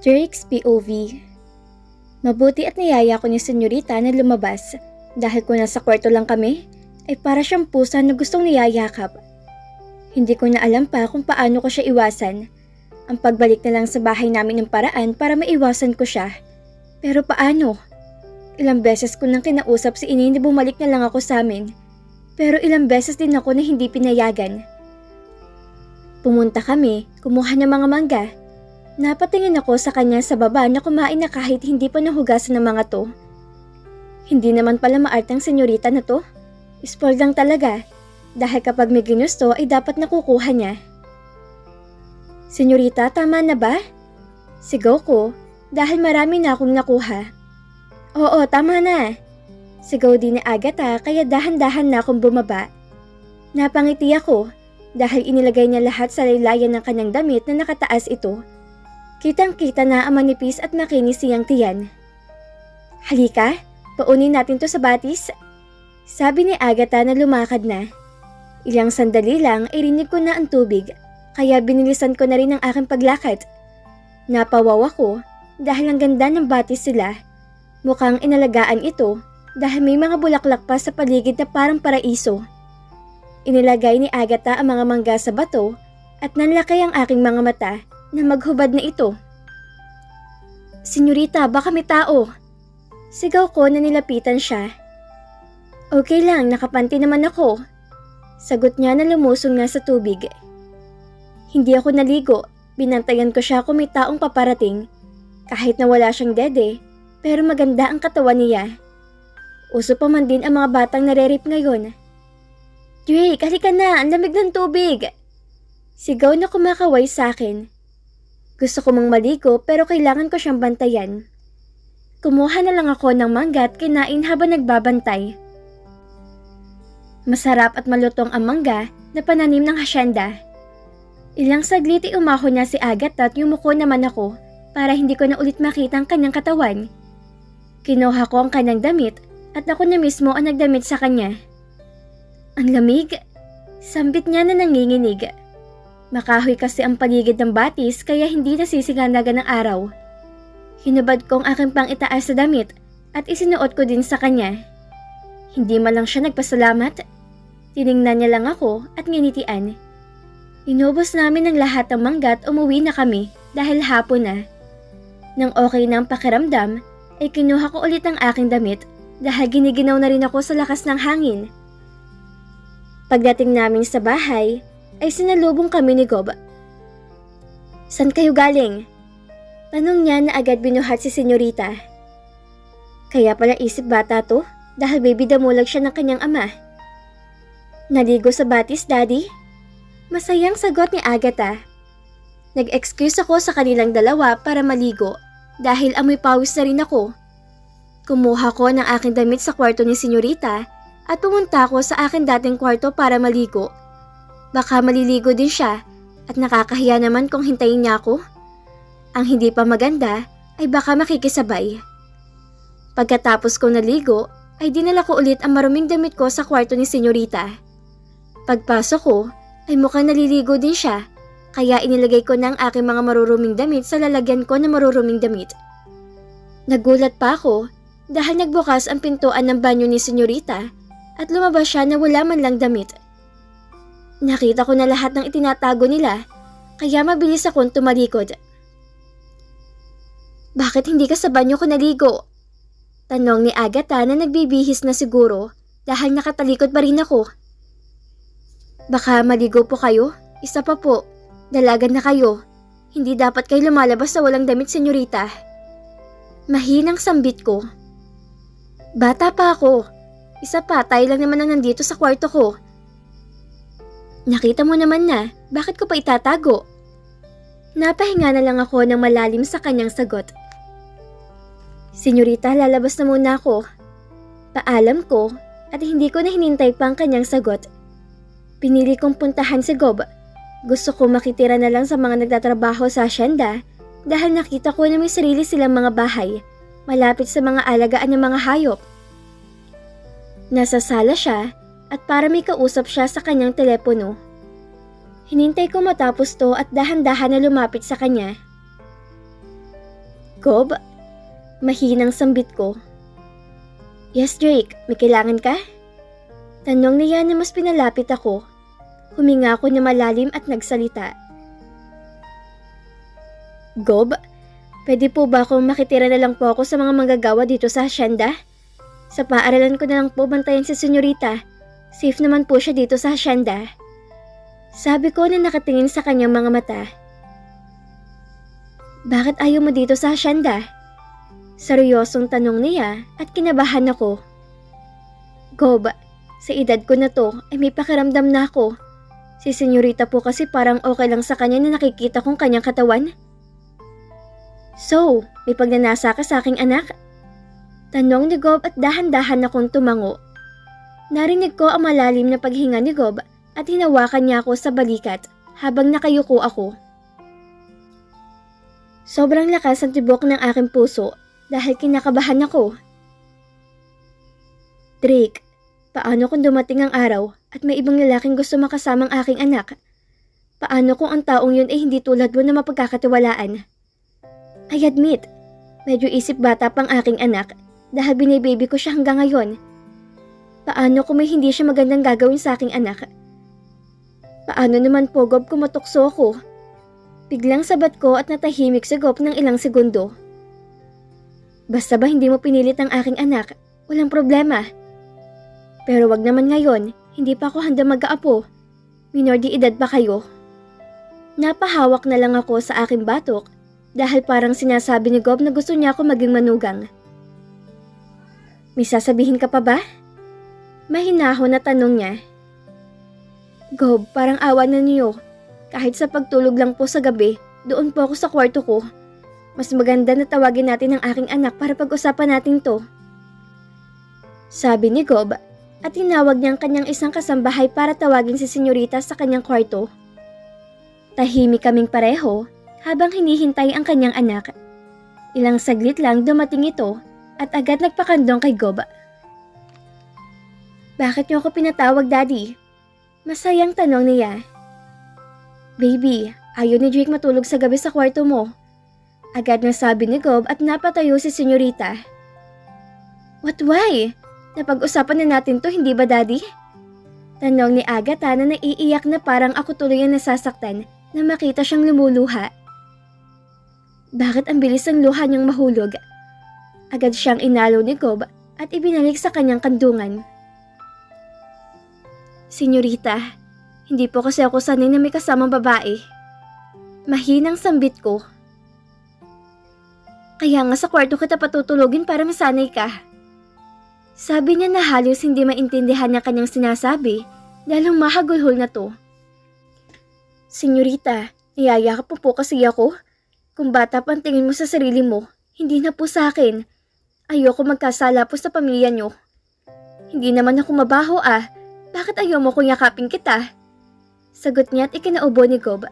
Drake's POV. Mabuti at niyaya ko ni senyorita na lumabas dahil kung nasa kwarto lang kami ay para siyang pusa na gustong niyayakap. Hindi ko na alam pa kung paano ko siya iwasan. Ang pagbalik na lang sa bahay namin ng paraan para maiwasan ko siya. Pero paano? Ilang beses ko nang kinausap si Inay na bumalik na lang ako sa amin. Pero ilang beses din ako na hindi pinayagan. Pumunta kami, kumuha ng mga mangga. Napatingin ako sa kanya sa baba na kumain na kahit hindi pa nahugasan ng mga to. Hindi naman pala maartang senyorita na to. Spoiled lang talaga. Dahil kapag may ginusto ay dapat nakukuha niya. Senyorita, tama na ba? Sigaw ko dahil marami na akong nakuha. Oo, tama na. Sigaw din ni Agatha kaya dahan-dahan na akong bumaba. Napangiti ako dahil inilagay niya lahat sa laylayan ng kanyang damit na nakataas ito. Kitang-kita na ang manipis at makinis siyang tiyan. Halika, paunin natin to sa batis. Sabi ni Agatha na lumakad na. Ilang sandali lang ay rinig ko na ang tubig, kaya binilisan ko na rin ang aking paglakad. Napawaw ako dahil ang ganda ng batis sila. Mukhang inalagaan ito dahil may mga bulaklak pa sa paligid na parang paraiso. Inilagay ni Agatha ang mga mangga sa bato at nanlaki ang aking mga mata na maghubad na ito. Senyorita, baka may tao. Sigaw ko na nilapitan siya. Okay lang, nakapanti naman ako. Sagot niya na lumusong nga sa tubig. Hindi ako naligo, binantayan ko siya kung may taong paparating. Kahit na wala siyang dede, pero maganda ang katawan niya. Uso pa man din ang mga batang nare-rape ngayon. Drake, halika na, ang lamig ng tubig. Sigaw na kumakaway sa akin. Gusto ko mang maligo pero kailangan ko siyang bantayan. Kumuha na lang ako ng mangga at kinain habang nagbabantay. Masarap at malutong ang mangga na pananim ng hasyenda. Ilang saglit ay umahon niya si Agatha at yumuko naman ako para hindi ko na ulit makita ang kanyang katawan. Kinuha ko ang kanyang damit at ako na mismo ang nagdamit sa kanya. Ang lamig. Sambit niya na nanginginig. Makahoy kasi ang paligid ng batis kaya hindi nasisinganagan ng araw. Hinubad ko ang aking pang-itaas sa damit at isinuot ko din sa kanya. Hindi man lang siya nagpasalamat. Tiningnan niya lang ako at nginitian. Inubos namin ang lahat ng mangga at umuwi na kami dahil hapon na. Nang okay na ang pakiramdam, ay kinuha ko ulit ang aking damit dahil giniginaw na rin ako sa lakas ng hangin. Pagdating namin sa bahay, ay sinalubong kami ni Gob. San kayo galing? Tanong niya na agad binuhat si senyorita. Kaya pala isip bata to dahil baby damulag siya ng kanyang ama. Naligo sa batis, daddy? Masayang sagot ni Agatha. Nag-excuse ako sa kanilang dalawa para maligo dahil amoy pawis na rin ako. Kumuha ko ng aking damit sa kwarto ni senyorita at pumunta ako sa aking dating kwarto para maligo. Baka maliligo din siya at nakakahiya naman kung hintayin niya ako. Ang hindi pa maganda ay baka makikisabay. Pagkatapos kong naligo ay dinala ko ulit ang maruming damit ko sa kwarto ni senyorita. Pagpasok ko ay mukhang naliligo din siya kaya inilagay ko na ang aking mga maruruming damit sa lalagyan ko ng maruruming damit. Nagulat pa ako dahil nagbukas ang pintuan ng banyo ni senyorita at lumabas siya na wala man lang damit. Nakita ko na lahat ng itinatago nila, kaya mabilis akong tumalikod. Bakit hindi ka sa banyo ko naligo? Tanong ni Agatha na nagbibihis na siguro dahil nakatalikod pa rin ako. Baka maligo po kayo? Isa pa po, dalagan na kayo. Hindi dapat kayo lumalabas sa walang damit, senyorita. Mahinang sambit ko. Bata pa ako. Isa pa, tayo lang naman ang nandito sa kwarto ko. Nakita mo naman na, bakit ko pa itatago? Napahinga na lang ako ng malalim sa kanyang sagot. Senyorita, lalabas na muna ako. Paalam ko at hindi ko na hinintay pa ang kanyang sagot. Pinili kong puntahan si Gob. Gusto ko makitira na lang sa mga nagtatrabaho sa asyenda dahil nakita ko na may sarili silang mga bahay malapit sa mga alagaan ng mga hayop. Nasa sala siya at para may kausap siya sa kanyang telepono. Hinintay ko matapos to at dahan-dahan na lumapit sa kanya. Gob? Mahinang sambit ko. Yes, Drake. May kailangan ka? Tanong niya na mas pinalapit ako. Huminga ako na malalim at nagsalita. Gob, pwede po ba akong makitira na lang po ako sa mga manggagawa dito sa hasyenda? Sa paaralan ko na lang po bantayan si senyorita. Safe naman po siya dito sa hasyenda. Sabi ko na nakatingin sa kanyang mga mata. Bakit ayaw mo dito sa hasyenda? Seryosong tanong niya at kinabahan ako. Gob, sa edad ko na to ay may pakiramdam na ako. Si senyorita po kasi parang okay lang sa kanya na nakikita kong kanyang katawan. So, may pagnanasa ka sa aking anak? Tanong ni Gob at dahan-dahan akong tumango. Narinig ko ang malalim na paghinga ni Gob at hinawakan niya ako sa balikat habang nakayuko ako. Sobrang lakas ang tibok ng aking puso dahil kinakabahan ako. Drake, paano kung dumating ang araw at may ibang lalaking gusto makasamang aking anak? Paano kung ang taong yun ay hindi tulad mo na mapagkakatiwalaan? I admit, medyo isip bata pang aking anak dahil binibaby ko siya hanggang ngayon. Paano kung may hindi siya magandang gagawin sa aking anak? Paano naman po, Gob, kung matukso ako? Biglang sabat ko at natahimik si Gob ng ilang segundo. Basta ba hindi mo pinilit ang aking anak, walang problema. Pero wag naman ngayon, hindi pa ako handa mag-aapo. Minor de edad pa kayo. Napahawak na lang ako sa aking batok dahil parang sinasabi ni Gob na gusto niya ako maging manugang. May sasabihin ka pa ba? Mahinahon na tanong niya. Gob, parang awa na niyo. Kahit sa pagtulog lang po sa gabi, doon po ako sa kwarto ko. Mas maganda na tawagin natin ang aking anak para pag-usapan natin to. Sabi ni Gob at tinawag niya ang kanyang isang kasambahay para tawagin si senyorita sa kanyang kwarto. Tahimik kaming pareho habang hinihintay ang kanyang anak. Ilang saglit lang dumating ito at agad nagpakandong kay Gob. Bakit niyo ako pinatawag, Daddy? Masayang tanong niya. Baby, ayaw ni Drake matulog sa gabi sa kwarto mo. Agad na sabi ni Gob at napatayo si senyorita. What, why? Napag-usapan na natin to, hindi ba, Daddy? Tanong ni Agatha na naiiyak na parang ako tuloy ang nasasaktan na makita siyang lumuluha. Bakit ang bilis ng luha niyang mahulog? Agad siyang inalo ni Gob at ibinalik sa kanyang kandungan. Senyorita, hindi po kasi ako sanay na may kasamang babae. Mahinang sambit ko. Kaya nga sa kwarto kita patutulogin para masanay ka. Sabi niya na halos hindi maintindihan niya kanyang sinasabi dahil mahagulhol na to. Senyorita, niyayakap mo po kasi ako. Kung bata pa ang tingin mo sa sarili mo, hindi na po sa akin. Ayoko magkasala po sa pamilya niyo. Hindi naman ako mabaho ah. Bakit ayaw mo kung yakapin kita? Sagot niya at ikinaubo ni Gob.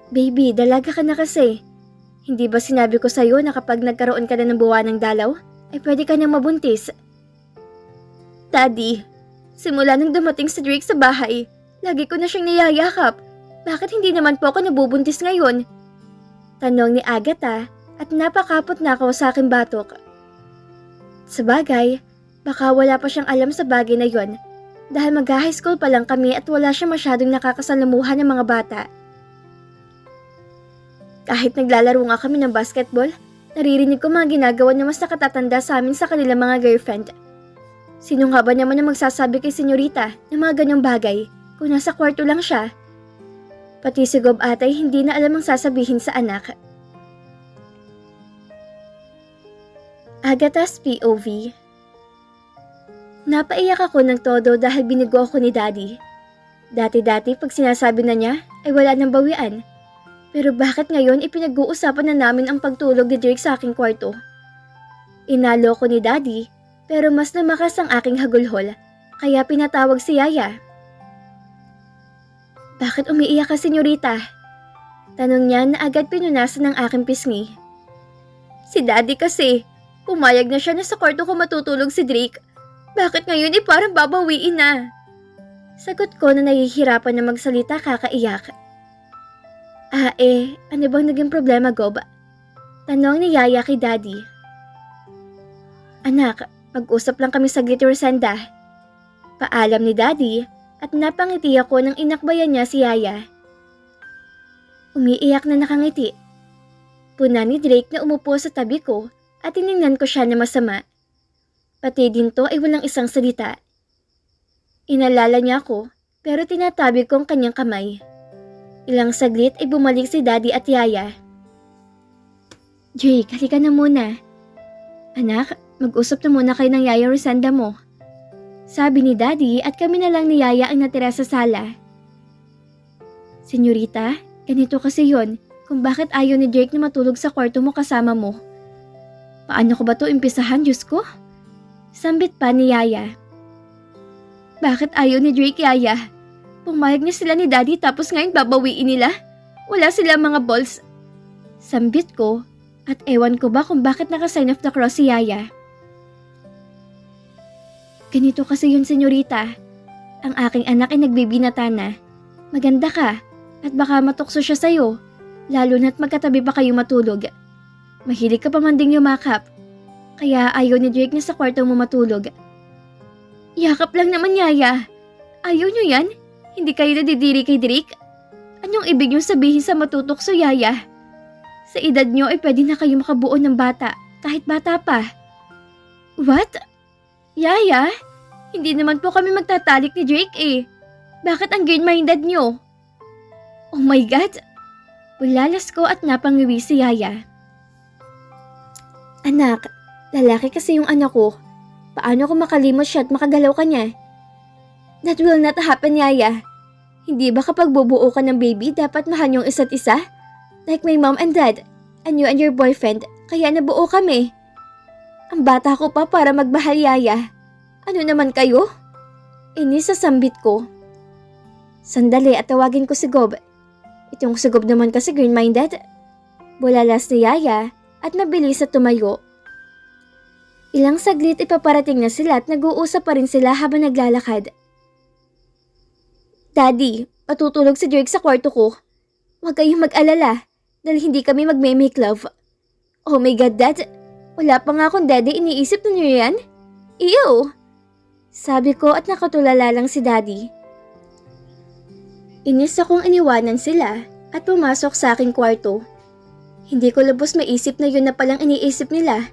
Baby, dalaga ka na kasi. Hindi ba sinabi ko sa'yo na kapag nagkaroon ka na ng buwanang dalaw, ay pwede ka niyang mabuntis? Daddy, simula nang dumating si Drake sa bahay, lagi ko na siyang niyayakap. Bakit hindi naman po ako nabubuntis ngayon? Tanong ni Agatha at napakapot na ako sa aking batok. Sabagay, baka wala pa siyang alam sa bagay na yon dahil mag-high school pa lang kami at wala siya masyadong nakakasalamuhan ng mga bata. Kahit naglalaro nga kami ng basketball, naririnig ko mga ginagawa na mas nakatatanda sa amin sa kanilang mga girlfriend. Sino nga ba naman ang magsasabi kay senyorita ng mga ganyang bagay kung nasa kwarto lang siya? Pati si Gob atay hindi na alam ang sasabihin sa anak. Agatha's POV. Napaiyak ako ng todo dahil binigo ako ni Daddy. Dati-dati pag sinasabi na niya ay wala nang bawian. Pero bakit ngayon ipinag-uusapan na namin ang pagtulog ni Drake sa aking kwarto? Inalo ko ni Daddy pero mas lumakas ang aking hagulhol kaya pinatawag si Yaya. Bakit umiiyak ka, senyorita? Tanong niya na agad pinunasan ng aking pisngi. Si Daddy kasi, pumayag na siya na sa kwarto ko matutulog si Drake. Bakit ngayon parang babawiin na? Sagot ko na nahihirapan na magsalita kakaiyak. Ano bang naging problema, Gob? Tanong ni Yaya kay Daddy. Anak, mag-usap lang kami saglit, Rosenda. Paalam ni Daddy at napangiti ako nang inakbayan niya si Yaya. Umiiyak na nakangiti. Puna ni Drake na umupo sa tabi ko at tiningnan ko siya na masama. Pati din to ay walang isang salita. Inalala niya ako pero tinatabi ko ang kanyang kamay. Ilang saglit ay bumalik si Daddy at Yaya. Drake, halika na muna. Anak, mag-usap na muna kayo ng Yaya Rosenda mo. Sabi ni Daddy at kami na lang ni Yaya ang natira sa sala. Senyorita, ganito kasi yon kung bakit ayaw ni Drake na matulog sa kwarto mo kasama mo. Paano ko ba to impisahan, Diyos ko? Sambit pa ni Yaya. Bakit ayaw ni Drake, Yaya? Pumayag niya sila ni Daddy tapos ngayon babawiin nila? Wala sila mga balls. Sambit ko at ewan ko ba kung bakit naka-sign of the cross si Yaya. Ganito kasi yun, senyorita. Ang aking anak ay nagbibinata na. Maganda ka at baka matukso siya sa'yo, lalo na't magkatabi pa kayo matulog. Mahilig ka pa man ding yumakap, kaya ayaw ni Drake na sa kwarto mo matulog. Yakap lang naman, Yaya. Ayaw niyo yan? Hindi kayo nadidiri kay Drake? Anong ibig niyong sabihin sa matutokso, Yaya? Sa edad niyo ay pwede na kayo makabuo ng bata, kahit bata pa. What? Yaya? Hindi naman po kami magtatalik ni Drake eh. Bakit ang green-minded niyo? Oh my God! Bulalas ko at napangiwi si Yaya. Anak, lalaki kasi yung anak ko. Paano ko makalimot siya at makagalaw ka niya? That will not happen, Yaya. Hindi ba kapag bubuo ka ng baby, dapat mahal yung isa't isa? Like my mom and dad, and you and your boyfriend, kaya nabuo kami. Ang bata ko pa para magmahal, Yaya. Ano naman kayo? Inis sa sambit ko. Sandali at tawagin ko si Gob. Itong si Gob naman kasi green-minded. Bulalas ni Yaya at mabilis at tumayo. Ilang saglit ipaparating na sila at nag-uusap pa rin sila habang naglalakad. Daddy, patutulog si Drake sa kwarto ko. Huwag kayong mag-alala dahil hindi kami magme-make love. Oh my God, Dad! Wala pa nga akong daddy, iniisip na niyo yan? Ew! Sabi ko at nakatulala lang si Daddy. Inis akong iniwanan sila at pumasok sa aking kwarto. Hindi ko lubos maisip na yun na palang iniisip nila.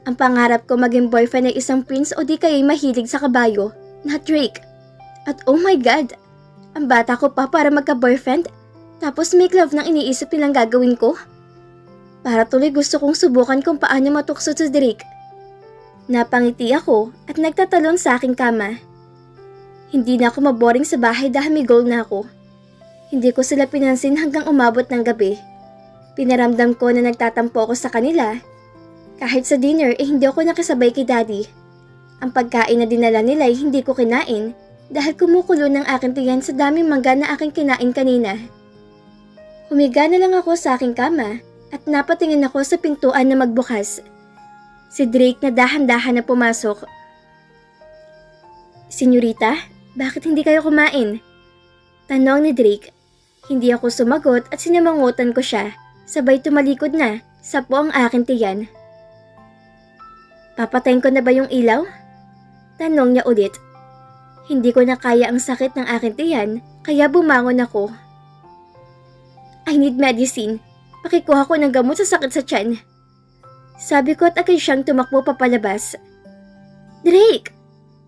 Ang pangarap ko maging boyfriend ay isang prince o di kaya'y mahilig sa kabayo, not Drake. At oh my God! Ang bata ko pa para magka-boyfriend, tapos make love nang iniisip nilang gagawin ko? Para tuloy gusto kong subukan kung paano matukso si Drake. Napangiti ako at nagtatalon sa aking kama. Hindi na ako maboring sa bahay dahil may goal na ako. Hindi ko sila pinansin hanggang umabot ng gabi. Pinaramdam ko na nagtatampo ako sa kanila. Kahit sa dinner hindi ako nakisabay kay Daddy. Ang pagkain na dinala nila ay hindi ko kinain dahil kumukulo ng aking tiyan sa daming mangga na aking kinain kanina. Humiga na lang ako sa aking kama at napatingin ako sa pintuan na magbukas. Si Drake na dahan-dahan na pumasok. Senyorita, bakit hindi kayo kumain? Tanong ni Drake. Hindi ako sumagot at sinamangutan ko siya. Sabay tumalikod na, sapo ang aking tiyan. Papatayin ko na ba yung ilaw? Tanong niya ulit. Hindi ko na kaya ang sakit ng aking tiyan, kaya bumangon ako. I need medicine. Pakikuha ko ng gamot sa sakit sa tiyan. Sabi ko at agad siyang tumakbo papalabas. Drake!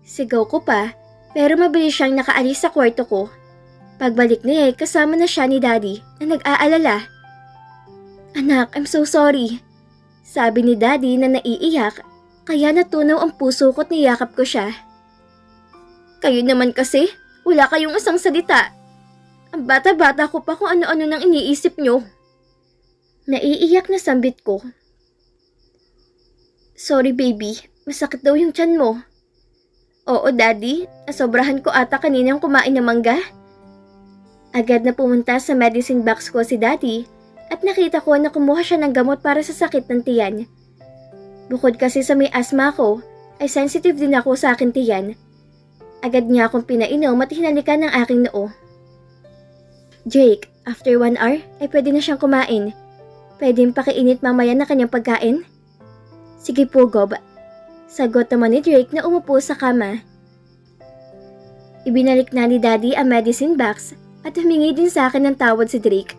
Sigaw ko pa, pero mabilis siyang nakaalis sa kwarto ko. Pagbalik niya kasama na siya ni Daddy na nag-aalala. Anak, I'm so sorry. Sabi ni Daddy na naiiyak, kaya natunaw ang puso ko at niyakap ko siya. Kayo naman kasi, wala kayong isang salita. Ang bata-bata ko pa kung ano-ano nang iniisip nyo. Naiiyak na sambit ko. Sorry baby, masakit daw yung tiyan mo. Oo Daddy, nasobrahan ko ata kaninang kumain ng mangga. Agad na pumunta sa medicine box ko si Daddy at nakita ko na kumuha siya ng gamot para sa sakit ng tiyan. Bukod kasi sa may asthma ko, ay sensitive din ako sa aking tiyan. Agad niya akong pinainom at hinalikan ng aking noo. Jake, after 1 hour ay pwede na siyang kumain. Pwedeng pakiinit mamaya na kanyang pagkain? Sige po, Gob. Sagot naman ni Drake na umupo sa kama. Ibinalik na ni Daddy ang medicine box at humingi din sa akin ng tawad si Drake.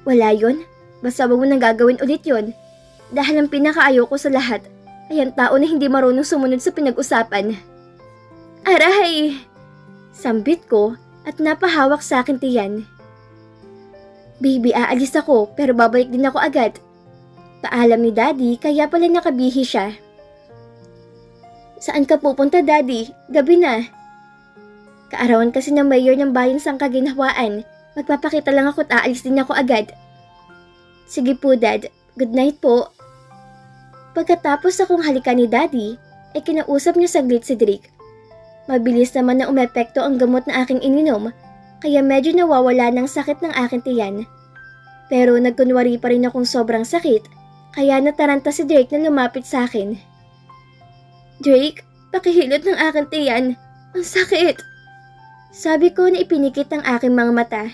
Wala yun. Basta wag mo nang gagawin ulit yun. Dahil ang pinakaayoko sa lahat ay ang tao na hindi marunong sumunod sa pinag-usapan. Aray! Sambit ko at napahawak sa akin tiyan. Baby, aalis ako pero babalik din ako agad. Paalam ni Daddy kaya pala nakabihi siya. Saan ka pupunta, Daddy? Gabi na. Kaarawan kasi ng mayor ng bayan sang kaginhawaan. Magpapakita lang ako at aalis din ako agad. Sige po, Dad. Good night po. Pagkatapos akong halikan ni Daddy, ay kinausap niya saglit si Drake. Mabilis naman na umepekto ang gamot na aking ininom, kaya medyo nawawala ng sakit ng aking tiyan. Pero nagkunwari pa rin akong sobrang sakit, kaya nataranta si Drake na lumapit sa akin. Drake, pakihilot ng aking tiyan. Ang sakit! Sabi ko na ipinikit ang aking mga mata.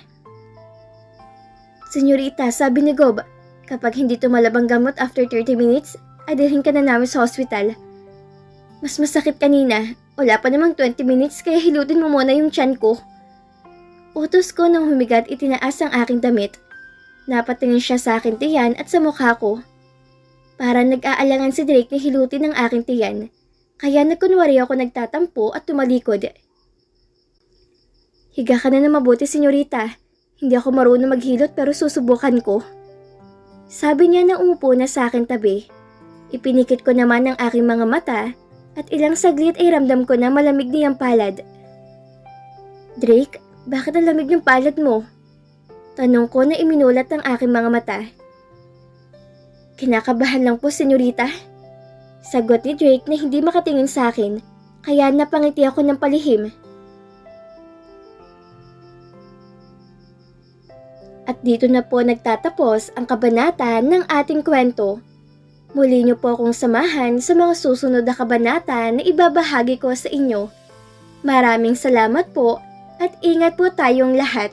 Senyorita, sabi ni Gob, kapag hindi tumalab ang gamot after 30 minutes, ay dalhin ka na namin sa hospital. Mas masakit kanina. Wala pa namang 20 minutes kaya hilutin mo muna yung tiyan ko. Utos ko nang humigat itinaas ang aking damit. Napatingin siya sa aking tiyan at sa mukha ko. Para nag-aalangan si Drake na hilutin ang aking tiyan. Kaya nagkunwari ako nagtatampo at tumalikod. Higa ka na mabuti, senyorita. Hindi ako marunong maghilot pero susubukan ko. Sabi niya na umupo na sa akin tabi. Ipinikit ko naman ang aking mga mata at ilang saglit ay ramdam ko na malamig niyang palad. Drake, bakit ang lamig ng palad mo? Tanong ko na iminulat ang aking mga mata. Kinakabahan lang po, senyorita. Sagot ni Drake na hindi makatingin sa akin, kaya napangiti ako ng palihim. At dito na po nagtatapos ang kabanata ng ating kwento. Muli niyo po akong samahan sa mga susunod na kabanata na ibabahagi ko sa inyo. Maraming salamat po at ingat po tayong lahat.